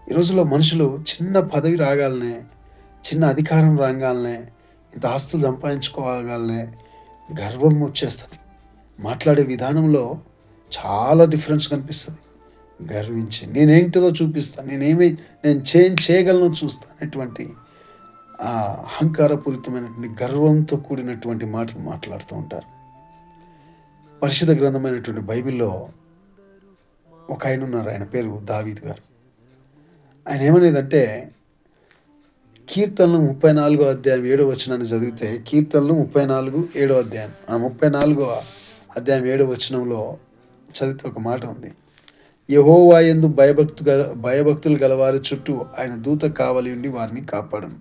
ఈ రోజుల్లో మనుషులు చిన్న పదవి రాగాలనే, చిన్న అధికారం రాగాలనే, ఇంత ఆస్తులు సంపాదించుకోగలనే గర్వం వచ్చేస్తది. మాట్లాడే విధానంలో చాలా డిఫరెన్స్ కనిపిస్తది. గర్వించి నేనేంటిదో చూపిస్తా, నేను చేయగలను చూస్తా అనేటువంటి అహంకారపూరితమైనటువంటి గర్వంతో కూడినటువంటి మాటలు మాట్లాడుతూ ఉంటారు. పరిశుద్ధ గ్రంథమైనటువంటి బైబిల్‌లో ఒక ఆయనున్నారు. ఆయన పేరు దావీదు గారు. ఆయన ఏమనేదంటే కీర్తనలు 34 అధ్యాయం 7 వచనాన్ని చదివితే కీర్తనలు 34 7 అధ్యాయం. ఆ 34 అధ్యాయం 7 వచనంలో చదివితే ఒక మాట ఉంది. యెహోవా యందు భయభక్తులు గలవారి చుట్టూ ఆయన దూత కావలి ఉండి వారిని కాపాడును.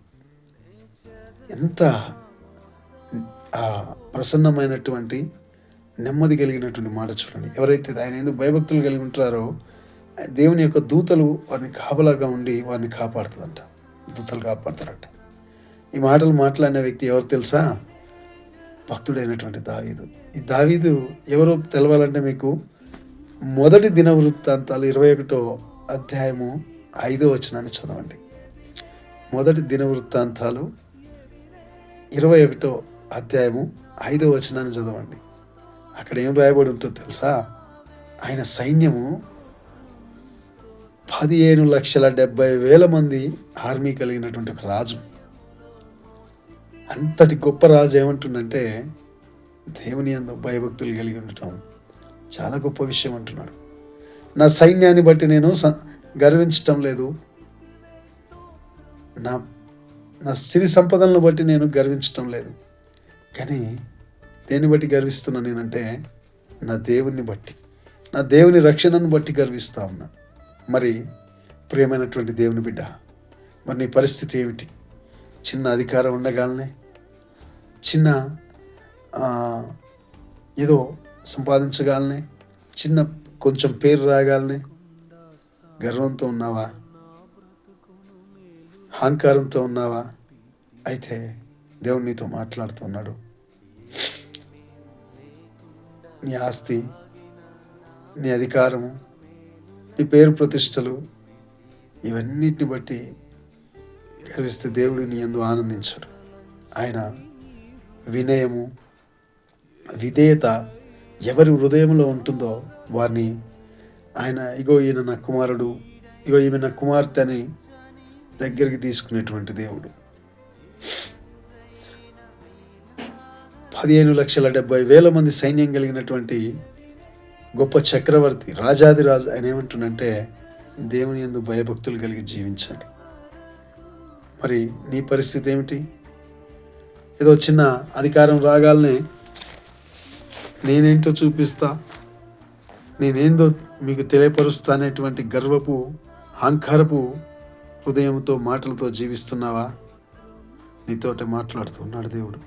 ఎంత ప్రసన్నమైనటువంటి నెమ్మది కలిగినటువంటి మాట చూడండి. ఎవరైతే ఆయన యందు భయభక్తులు కలిగి ఉంటారో దేవుని యొక్క దూతలు వారిని కాపలాగా ఉండి వారిని కాపాడుతుందంట. దూతలు కాపాడతారంట. ఈ మాటలు మాట్లాడిన వ్యక్తి ఎవరు తెలుసా? భక్తుడైనటువంటి దావీదు. ఈ దావీదు ఎవరో తెలవాలంటే మీకు మొదటి దినవృత్తాంతాలు 21 అధ్యాయము 5వ వచనాన్ని చదవండి. మొదటి దినవృత్తాంతాలు 21 అధ్యాయము 5వ వచనాన్ని చదవండి. అక్కడ ఏం రాయబడి ఉంటుందో తెలుసా? ఆయన సైన్యము 15,70,000 మంది ఆర్మీ కలిగినటువంటి ఒక రాజు. అంతటి గొప్ప రాజు ఏమంటుండంటే దేవుని యందు భయభక్తులు కలిగి ఉండటం చాలా గొప్ప విషయం అంటున్నాడు. నా సైన్యాన్ని బట్టి నేను గర్వించటం లేదు. నా సిరి సంపదలను బట్టి నేను గర్వించటం లేదు. కానీ దేన్ని బట్టి గర్విస్తున్నా నేనంటే నా దేవుని బట్టి, నా దేవుని రక్షణను బట్టి గర్విస్తూ ఉన్నా. మరి ప్రియమైనటువంటి దేవుని బిడ్డ, మరి నీ పరిస్థితి ఏమిటి? చిన్న అధికారం ఉండగానే, చిన్న ఏదో సంపాదించగాలనే, చిన్న కొంచెం పేరు రాగాలనే గర్వంతో ఉన్నావా? అహంకారంతో ఉన్నావా? అయితే దేవుడు నీతో మాట్లాడుతున్నాడు. నీ ఆస్తి, నీ అధికారము, నీ పేరు ప్రతిష్టలు ఇవన్నిటిని బట్టి గర్విస్తే దేవుడు నీ యందు ఆనందించడు. ఆయన వినయము, విధేయత ఎవరి హృదయంలో ఉంటుందో వారిని ఆయన ఇగో ఈయన నా కుమారుడు, ఇగో ఈమె నా కుమార్తె అని దగ్గరికి తీసుకునేటువంటి దేవుడు. 15,70,000 మంది సైన్యం కలిగినటువంటి గొప్ప చక్రవర్తి, రాజాదిరాజు ఆయన ఏమంటుండంటే దేవుని యందు భయభక్తులు కలిగి జీవించండి. మరి నీ పరిస్థితి ఏమిటి? ఏదో చిన్న అధికారం రాగాలనే నేనేంటో చూపిస్తా, నేనేందో మీకు తెలియపరుస్తా అనేటువంటి గర్వపు, అహంకారపు హృదయంతో మాటలతో జీవిస్తున్నావా? నీతోటే మాట్లాడుతున్నాడు దేవుడు.